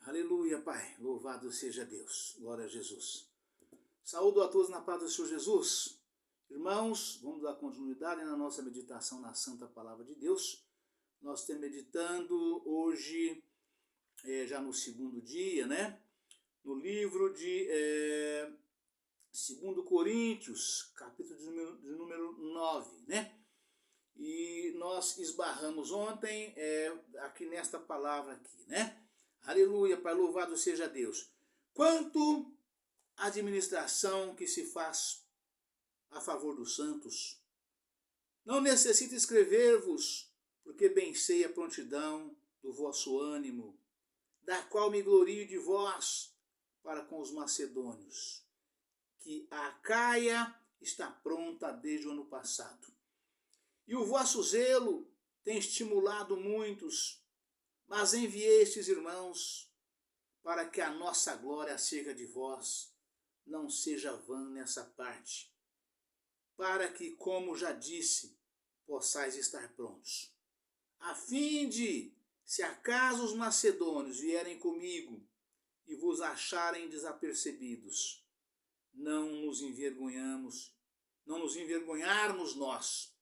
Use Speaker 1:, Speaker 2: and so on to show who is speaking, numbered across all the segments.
Speaker 1: Aleluia, Pai. Louvado seja Deus. Glória a Jesus. Saúdo a todos na paz do Senhor Jesus. Irmãos, vamos dar continuidade na nossa meditação na Santa Palavra de Deus. Nós estamos meditando hoje, já no segundo dia, né? No livro de 2 Coríntios, capítulo de número 9, né? E nós esbarramos ontem aqui nesta palavra aqui, né? Aleluia, Pai, louvado seja Deus. Quanto à administração que se faz a favor dos santos, não necessito escrever-vos, porque bem sei a prontidão do vosso ânimo, da qual me glorio de vós para com os macedônios, que a Acaia está pronta desde o ano passado. E o vosso zelo tem estimulado muitos, mas enviei estes irmãos para que a nossa glória acerca de vós não seja vã nessa parte, para que, como já disse, possais estar prontos, a fim de, se acaso os macedônios vierem comigo e vos acharem desapercebidos, não nos envergonharmos nós,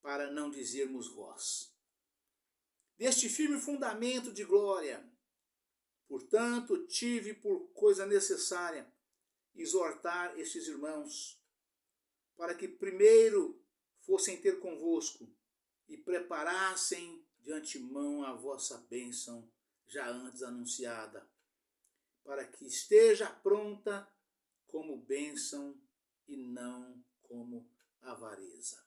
Speaker 1: para não dizermos vós. Deste firme fundamento de glória, portanto, tive por coisa necessária exortar estes irmãos, para que primeiro fossem ter convosco e preparassem de antemão a vossa bênção já antes anunciada, para que esteja pronta como bênção e não como avareza.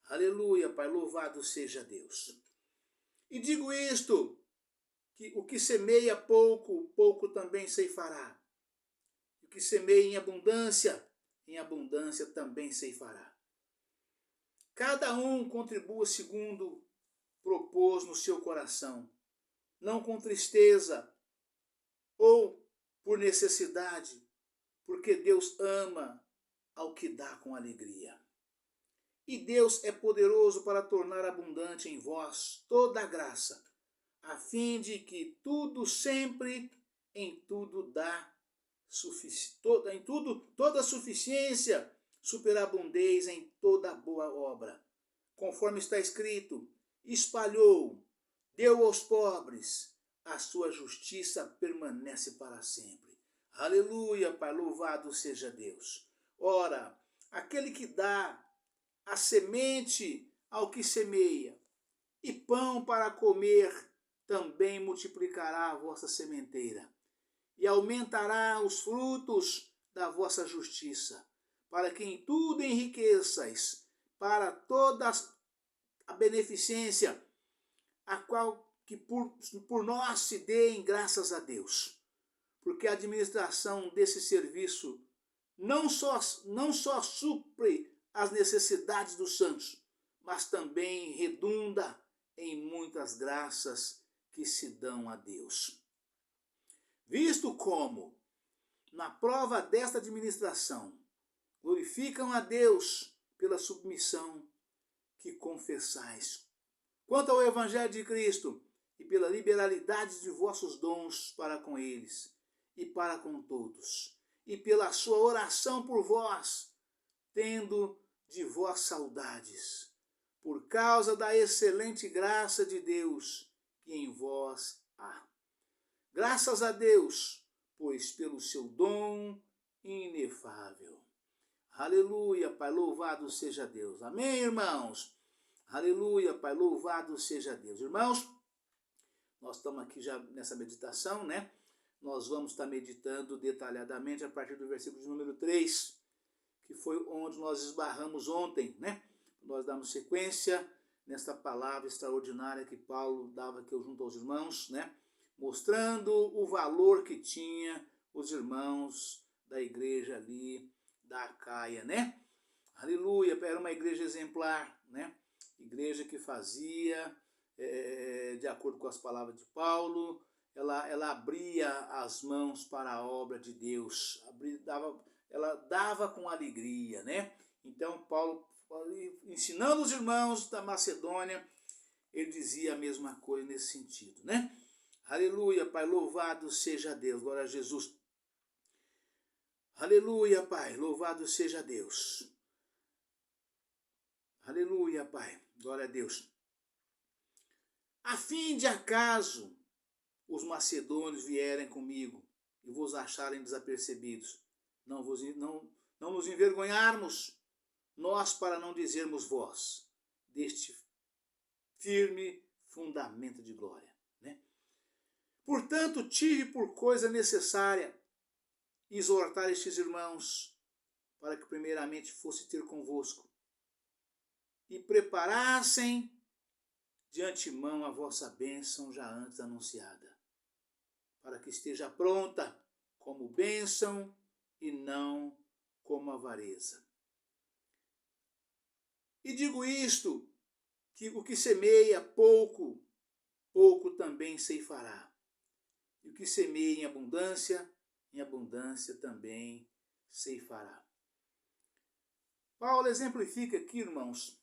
Speaker 1: Aleluia, Pai, louvado seja Deus. E digo isto, que o que semeia pouco, pouco também ceifará. O que semeia em abundância também ceifará. Cada um contribua segundo propôs no seu coração, não com tristeza ou por necessidade, porque Deus ama ao que dá com alegria. E Deus é poderoso para tornar abundante em vós toda a graça, a fim de que tudo sempre, em tudo toda suficiência, superabundeis em toda boa obra. Conforme está escrito, espalhou, deu aos pobres, a sua justiça permanece para sempre. Aleluia, Pai, louvado seja Deus. Ora, aquele que dá a semente ao que semeia, e pão para comer, também multiplicará a vossa sementeira, e aumentará os frutos da vossa justiça, para que em tudo enriqueçais, para toda a beneficência, a qual que por nós se deem graças a Deus. Porque a administração desse serviço não só supre as necessidades dos santos, mas também redunda em muitas graças que se dão a Deus. Visto como, na prova desta administração, glorificam a Deus pela submissão que confessais, quanto ao Evangelho de Cristo, e pela liberalidade de vossos dons para com eles, e para com todos, e pela sua oração por vós, tendo de vós saudades, por causa da excelente graça de Deus que em vós há. Graças a Deus, pois pelo seu dom inefável. Aleluia, Pai, louvado seja Deus. Amém, irmãos? Aleluia, Pai, louvado seja Deus. Irmãos, nós estamos aqui já nessa meditação, né? Nós vamos estar meditando detalhadamente a partir do versículo de número 3, que foi onde nós esbarramos ontem, né? Nós damos sequência nesta palavra extraordinária que Paulo dava aqui junto aos irmãos, né? Mostrando o valor que tinha os irmãos da igreja ali da Acaia, né? Aleluia, era uma igreja exemplar, né? Igreja que fazia, de acordo com as palavras de Paulo, ela abria as mãos para a obra de Deus, ela dava com alegria, né? Então Paulo, ensinando os irmãos da Macedônia, ele dizia a mesma coisa nesse sentido, né? Aleluia, Pai, louvado seja Deus. Glória a Jesus. Aleluia, Pai, louvado seja Deus. Aleluia, Pai, glória a Deus. A fim de acaso os macedônios vierem comigo e vos acharem desapercebidos, não nos envergonharmos, nós para não dizermos vós, deste firme fundamento de glória. Né? Portanto, tive por coisa necessária exortar estes irmãos, para que primeiramente fosse ter convosco, e preparassem de antemão a vossa bênção já antes anunciada, para que esteja pronta como bênção e não como avareza. E digo isto, que o que semeia pouco, pouco também ceifará. E o que semeia em abundância também ceifará. Paulo exemplifica aqui, irmãos,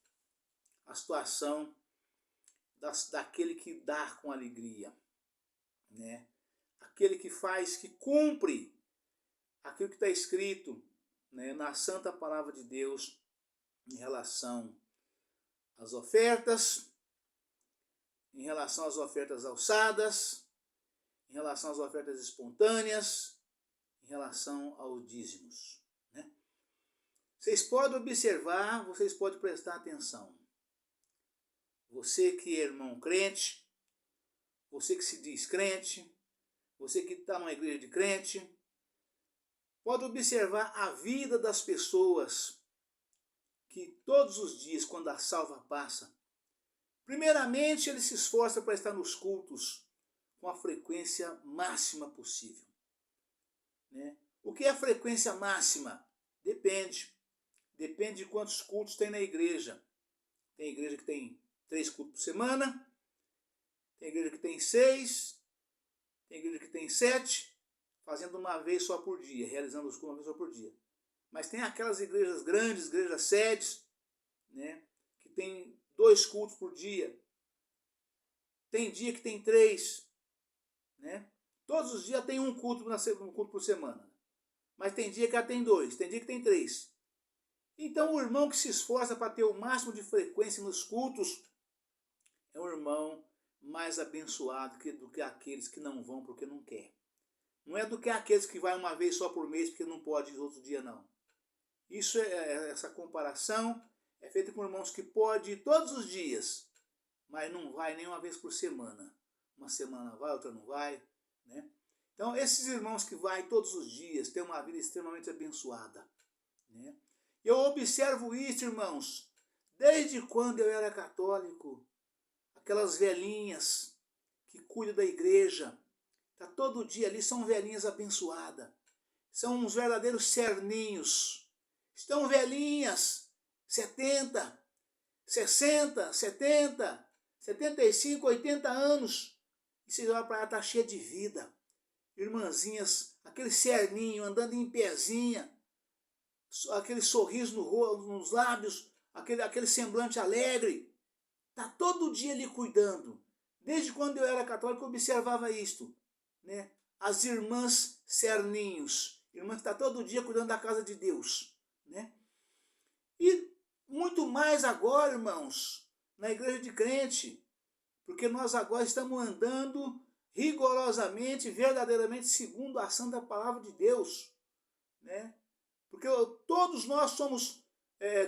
Speaker 1: a situação daquele que dá com alegria, né? Aquele que faz, que cumpre aquilo que está escrito, né, na santa palavra de Deus em relação às ofertas, em relação às ofertas alçadas, em relação às ofertas espontâneas, em relação aos dízimos. Né? Vocês podem observar, vocês podem prestar atenção. Você que é irmão crente, você que se diz crente, você que está numa igreja de crente, pode observar a vida das pessoas que todos os dias, quando a salva passa, primeiramente ele se esforça para estar nos cultos com a frequência máxima possível. Né? O que é a frequência máxima? Depende. Depende de quantos cultos tem na igreja. Tem igreja que tem 3 cultos por semana, tem igreja que tem 6, tem igreja que tem 7, fazendo uma vez só por dia, realizando os cultos uma vez só por dia. Mas tem aquelas igrejas grandes, igrejas sedes, né, que tem 2 cultos por dia. Tem dia que tem 3, né? Todos os dias tem um culto por semana. Mas tem dia que já tem 2, tem dia que tem 3. Então o irmão que se esforça para ter o máximo de frequência nos cultos é um irmão mais abençoado do que aqueles que não vão porque não quer. Não é do que aqueles que vai uma vez só por mês porque não pode ir outro dia, não. Essa comparação é feita com irmãos que podem ir todos os dias, mas não vai nem uma vez por semana. Uma semana vai, outra não vai. Né? Então esses irmãos que vai todos os dias têm uma vida extremamente abençoada. Né? Eu observo isso, irmãos, desde quando eu era católico. Aquelas velhinhas que cuidam da igreja, tá todo dia ali, são velhinhas abençoadas. São uns verdadeiros cerninhos. Estão velhinhas, 70, 60, 70, 75, 80 anos. E você olha para ela, está cheia de vida. Irmãzinhas, aquele cerninho, andando em pezinha, aquele sorriso nos lábios, aquele semblante alegre. Está todo dia ali cuidando. Desde quando eu era católico eu observava isto. Né? As irmãs cerninhos. Irmã que está todo dia cuidando da casa de Deus. Né? E muito mais agora, irmãos, na igreja de crente. Porque nós agora estamos andando rigorosamente, verdadeiramente, segundo a santa palavra de Deus. Né? Porque todos nós somos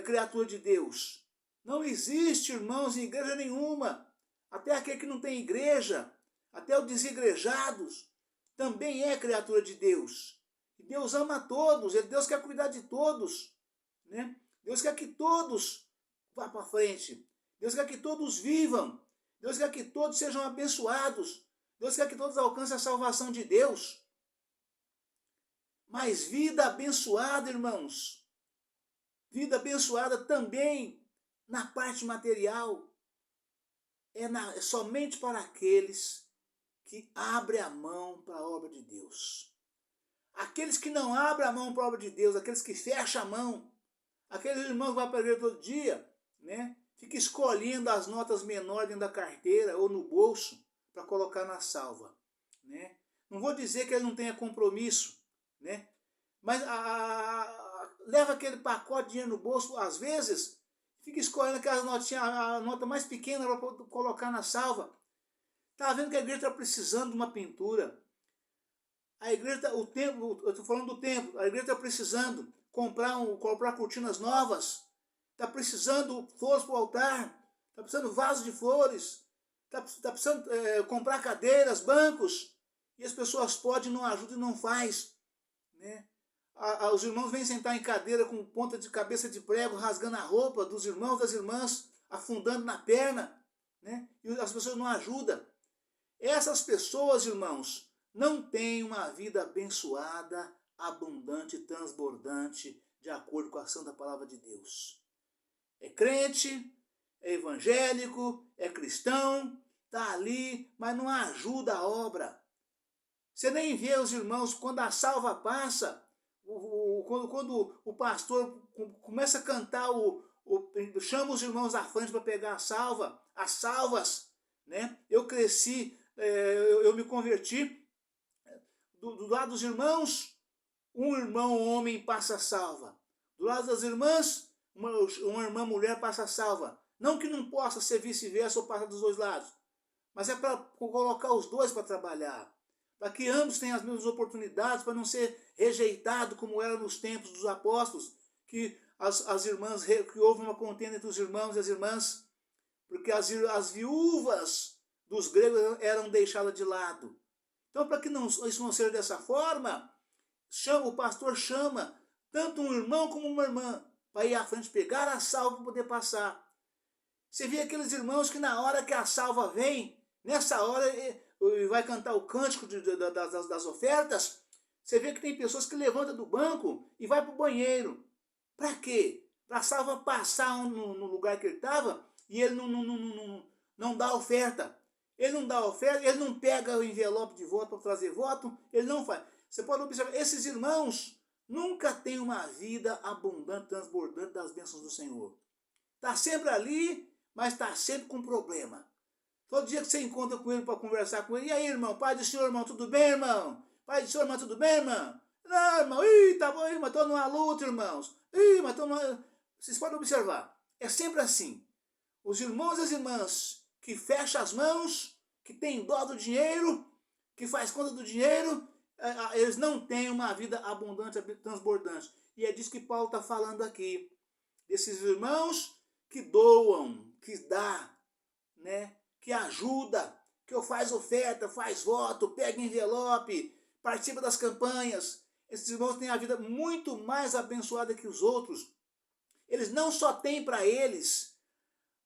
Speaker 1: criatura de Deus. Não existe, irmãos, em igreja nenhuma. Até aquele que não tem igreja, até os desigrejados, também é criatura de Deus. E Deus ama todos, Deus quer cuidar de todos. Né? Deus quer que todos vá para frente. Deus quer que todos vivam. Deus quer que todos sejam abençoados. Deus quer que todos alcancem a salvação de Deus. Mas vida abençoada, irmãos, vida abençoada também na parte material, é somente para aqueles que abrem a mão para a obra de Deus. Aqueles que não abrem a mão para a obra de Deus, aqueles que fecham a mão, aqueles irmãos que vão para a igreja todo dia, né? Fica escolhendo as notas menores dentro da carteira ou no bolso para colocar na salva. né? Não vou dizer que ele não tenha compromisso, né? Mas leva aquele pacote de dinheiro no bolso, às vezes, fica escolhendo aquelas notinhas, a nota mais pequena para colocar na salva. Tá vendo que a igreja está precisando de uma pintura. A igreja, o templo, eu estou falando do templo, a igreja está precisando comprar cortinas novas, está precisando flores para o altar, está precisando vasos de flores, está precisando comprar cadeiras, bancos, e as pessoas podem, não ajudam e não faz, né? Os irmãos vêm sentar em cadeira com ponta de cabeça de prego, rasgando a roupa dos irmãos, das irmãs, afundando na perna, né? E as pessoas não ajudam. Essas pessoas, irmãos, não têm uma vida abençoada, abundante, transbordante, de acordo com a santa palavra de Deus. É crente, é evangélico, é cristão, está ali, mas não ajuda a obra. Você nem vê os irmãos, quando a salva passa, quando o pastor começa a cantar, chama os irmãos à frente para pegar as salvas, né? Eu cresci, eu me converti, do lado dos irmãos, um irmão homem passa a salva. Do lado das irmãs, uma irmã mulher passa a salva. Não que não possa ser vice-versa ou passar dos dois lados, mas é para colocar os dois para trabalhar, para que ambos tenham as mesmas oportunidades, para não ser rejeitado como era nos tempos dos apóstolos, que as irmãs, que houve uma contenda entre os irmãos e as irmãs, porque as viúvas dos gregos eram deixadas de lado. Então, para que isso não seja dessa forma, o pastor chama tanto um irmão como uma irmã para ir à frente, pegar a salva para poder passar. Você vê aqueles irmãos que na hora que a salva vem, nessa hora vai cantar o cântico das ofertas, você vê que tem pessoas que levantam do banco e vai para o banheiro. Para quê? Para a salva passar no lugar que ele estava e ele não dá oferta. Ele não dá oferta, ele não pega o envelope de voto para trazer voto, ele não faz. Você pode observar, esses irmãos nunca têm uma vida abundante, transbordante das bênçãos do Senhor. Está sempre ali, mas está sempre com problema. Todo dia que você encontra com ele para conversar com ele, e aí, irmão, pai do senhor, irmão, tudo bem, irmão? Pai do senhor, irmão, tudo bem, irmão? Não, irmão, tá bom, irmão, estou numa luta, irmãos. Mas estou numa... Vocês podem observar, é sempre assim. Os irmãos e as irmãs que fecham as mãos, que tem dó do dinheiro, que faz conta do dinheiro, eles não têm uma vida abundante, transbordante. E é disso que Paulo está falando aqui. Desses irmãos que doam, que dá, né? Que ajuda, que faz oferta, faz voto, pega envelope, participa das campanhas. Esses irmãos têm a vida muito mais abençoada que os outros. Eles não só têm para eles,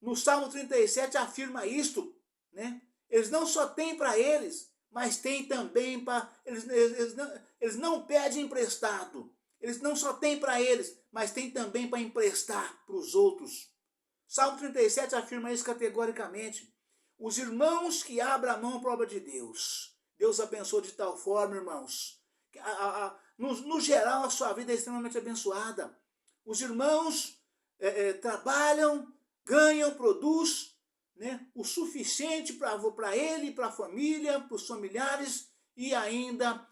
Speaker 1: no Salmo 37 afirma isto, né? Eles não só têm para eles, mas têm também para... Eles não pedem emprestado. Eles não só têm para eles, mas têm também para emprestar para os outros. Salmo 37 afirma isso categoricamente. Os irmãos que abrem a mão para a obra de Deus. Deus abençoa de tal forma, irmãos. No geral, a sua vida é extremamente abençoada. Os irmãos trabalham, ganham, produzem, né, o suficiente para ele, para a família, para os familiares e ainda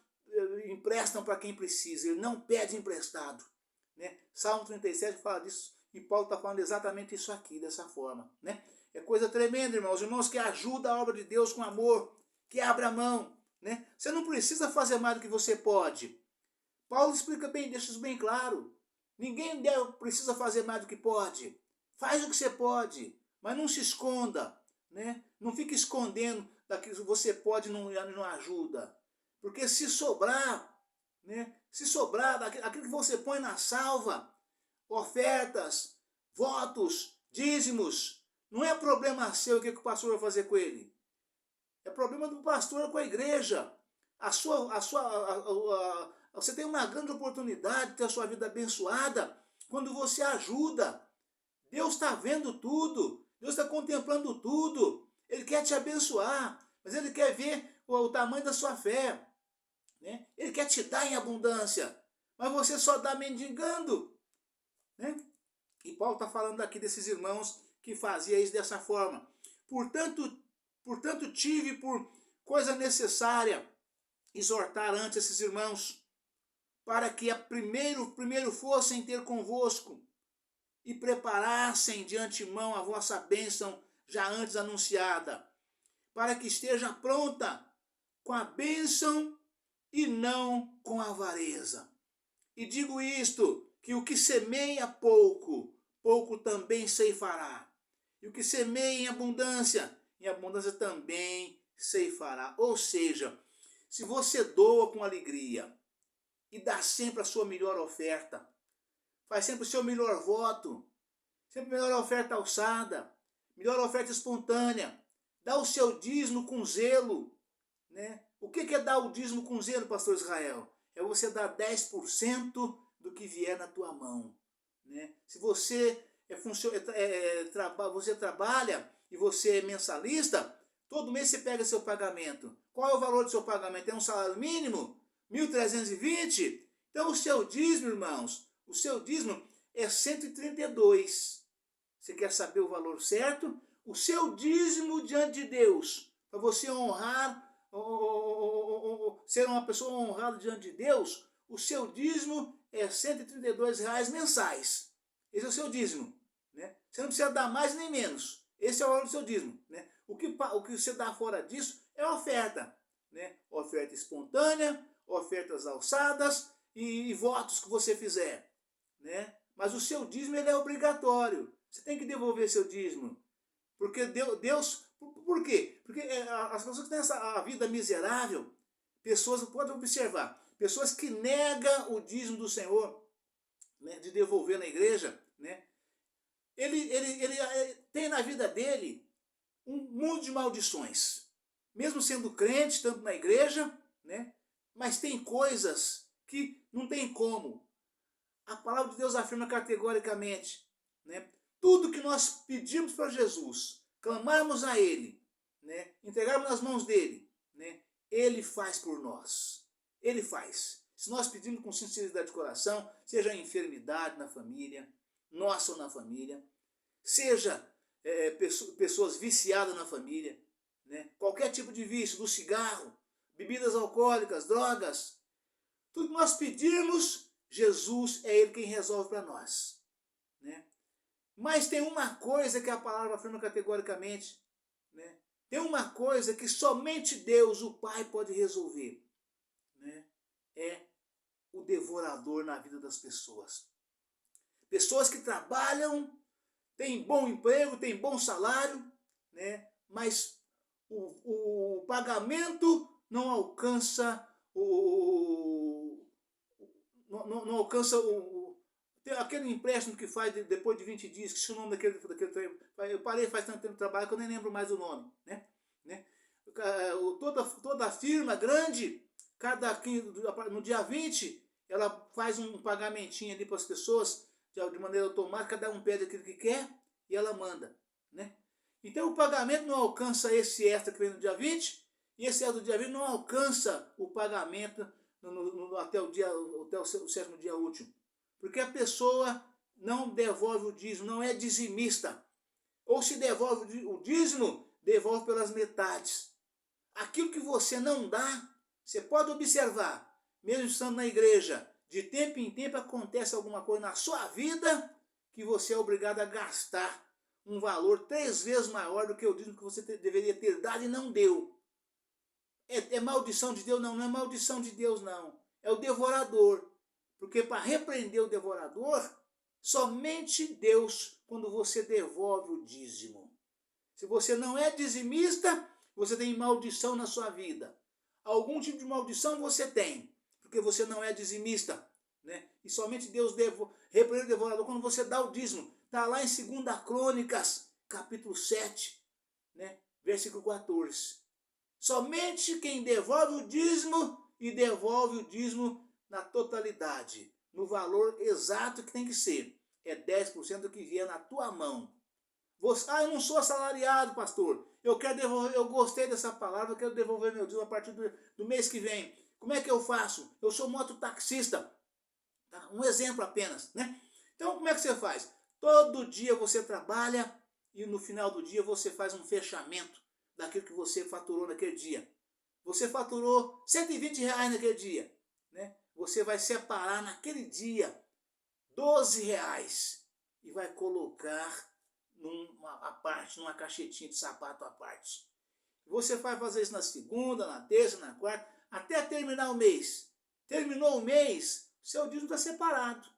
Speaker 1: emprestam para quem precisa. Ele não pede emprestado. Né? Salmo 37 fala disso e Paulo está falando exatamente isso aqui, dessa forma. Né? É coisa tremenda, irmãos. Irmãos que ajudam a obra de Deus com amor, que abre a mão. Né? Você não precisa fazer mais do que você pode. Paulo explica bem, deixa isso bem claro. Ninguém precisa fazer mais do que pode. Faz o que você pode, mas não se esconda. Né? Não fique escondendo daquilo que você pode e não ajuda. Porque se sobrar, né? Se sobrar aquilo que você põe na salva, ofertas, votos, dízimos, não é problema seu o que o pastor vai fazer com ele. É problema do pastor com a igreja. Você tem uma grande oportunidade de ter a sua vida abençoada quando você ajuda. Deus está vendo tudo. Deus está contemplando tudo. Ele quer te abençoar, mas Ele quer ver o tamanho da sua fé. Né? Ele quer te dar em abundância, mas você só dá mendigando. Né? E Paulo está falando aqui desses irmãos que faziam isso dessa forma. Portanto, tive por coisa necessária exortar antes esses irmãos, para que primeiro fossem ter convosco e preparassem de antemão a vossa bênção já antes anunciada, para que esteja pronta com a bênção e não com a avareza. E digo isto, que o que semeia pouco, pouco também ceifará. E o que semeia em abundância também ceifará. Ou seja, se você doa com alegria e dá sempre a sua melhor oferta, faz sempre o seu melhor voto, sempre a melhor oferta alçada, melhor oferta espontânea, dá o seu dízimo com zelo, né? O que é dar o dízimo com zelo, pastor Israel? É você dar 10% do que vier na tua mão, né? Se você você trabalha e você é mensalista, todo mês você pega seu pagamento. Qual é o valor do seu pagamento? É um salário mínimo? 1.320? Então o seu dízimo, irmãos, o seu dízimo é 132. Você quer saber o valor certo? O seu dízimo diante de Deus, para você honrar, ser uma pessoa honrada diante de Deus, o seu dízimo é R$132 mensais. Esse é o seu dízimo, né? Você não precisa dar mais nem menos. Esse é o valor do seu dízimo, né? O que você dá fora disso é oferta, né? Oferta espontânea, ofertas alçadas e votos que você fizer, né? Mas o seu dízimo ele é obrigatório. Você tem que devolver seu dízimo. Porque Deus... Por quê? Porque as pessoas que têm a vida miserável, pessoas, pode observar, pessoas que negam o dízimo do Senhor, né, de devolver na igreja, né, ele tem na vida dele um mundo de maldições. Mesmo sendo crente, tanto na igreja, né, mas tem coisas que não tem como. A palavra de Deus afirma categoricamente, né, tudo que nós pedimos para Jesus, clamarmos a Ele, né, entregarmos nas mãos dele, né, Ele faz por nós. Ele faz. Se nós pedimos com sinceridade de coração, seja enfermidade na família, nossa ou na família, seja pessoas viciadas na família, né, qualquer tipo de vício, do cigarro, bebidas alcoólicas, drogas, tudo que nós pedimos, Jesus é Ele quem resolve para nós, né? Mas tem uma coisa que a palavra afirma categoricamente, né? Tem uma coisa que somente Deus, o Pai, pode resolver, né? É o devorador na vida das pessoas. Pessoas que trabalham, têm bom emprego, têm bom salário, né? Mas o pagamento não alcança não alcança aquele empréstimo que faz depois de 20 dias, que se o nome daquele eu parei faz tanto tempo de trabalho que eu nem lembro mais o nome, né? Toda firma grande, no dia 20, ela faz um pagamentinho ali para as pessoas, de maneira automática, cada um pede aquilo que quer e ela manda, né? Então o pagamento não alcança esse extra que vem no dia 20, e esse extra do dia 20 não alcança o pagamento até o sétimo dia útil. Porque a pessoa não devolve o dízimo, não é dizimista. Ou se devolve o dízimo, devolve pelas metades. Aquilo que você não dá, você pode observar, mesmo estando na igreja, de tempo em tempo acontece alguma coisa na sua vida que você é obrigado a gastar um valor 3 vezes maior do que o dízimo que você deveria ter dado e não deu. É maldição de Deus? Não, não é maldição de Deus, não. É o devorador. Porque para repreender o devorador, somente Deus, quando você devolve o dízimo. Se você não é dizimista, você tem maldição na sua vida. Algum tipo de maldição você tem, porque você não é dizimista, né? E somente Deus repreende o devorador quando você dá o dízimo. Está lá em 2 Crônicas, capítulo 7, né? Versículo 14. Somente quem devolve o dízimo, e devolve o dízimo na totalidade, no valor exato que tem que ser, é 10% do que vier na tua mão. Eu não sou assalariado, pastor. Eu quero devolver, eu gostei dessa palavra, eu quero devolver meu dízimo a partir do mês que vem. Como é que eu faço? Eu sou mototaxista. Tá? Um exemplo apenas, né? Então, como é que você faz? Todo dia você trabalha e no final do dia você faz um fechamento daquilo que você faturou naquele dia. Você faturou R$ 120 naquele dia, né? Você vai separar naquele dia R$ 12 e vai colocar numa caixetinha de sapato à parte. Você vai fazer isso na segunda, na terça, na quarta, até terminar o mês. Terminou o mês, seu dízimo está separado.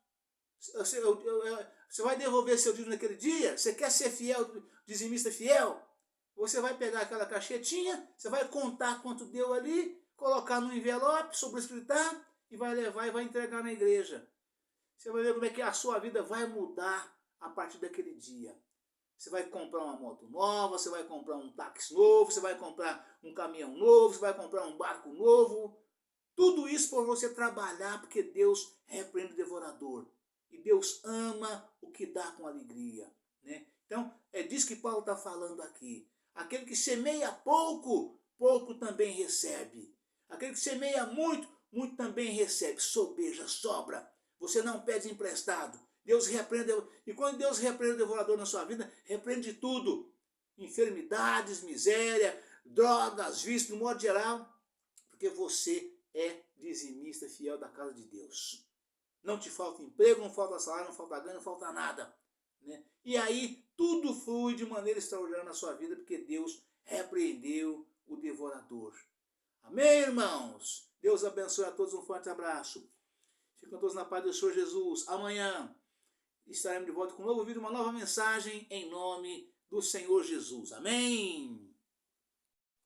Speaker 1: Você vai devolver seu dízimo naquele dia? Você quer ser fiel, dizimista fiel? Você vai pegar aquela caixetinha, você vai contar quanto deu ali, colocar no envelope, sobrescritar e vai levar e vai entregar na igreja. Você vai ver como é que a sua vida vai mudar a partir daquele dia. Você vai comprar uma moto nova, você vai comprar um táxi novo, você vai comprar um caminhão novo, você vai comprar um barco novo. Tudo isso por você trabalhar, porque Deus repreende o devorador. E Deus ama o que dá com alegria, né? Então, é disso que Paulo está falando aqui. Aquele que semeia pouco, pouco também recebe. Aquele que semeia muito, muito também recebe. Sobeja, sobra. Você não pede emprestado. Deus repreende. E quando Deus repreende o devorador na sua vida, repreende tudo. Enfermidades, miséria, drogas, vícios, no modo geral. Porque você é dizimista fiel da casa de Deus. Não te falta emprego, não falta salário, não falta ganho, não falta nada, né? E aí tudo flui de maneira extraordinária na sua vida, porque Deus repreendeu o devorador. Amém, irmãos? Deus abençoe a todos, um forte abraço. Ficam todos na paz do Senhor Jesus. Amanhã estaremos de volta com um novo vídeo, uma nova mensagem em nome do Senhor Jesus. Amém?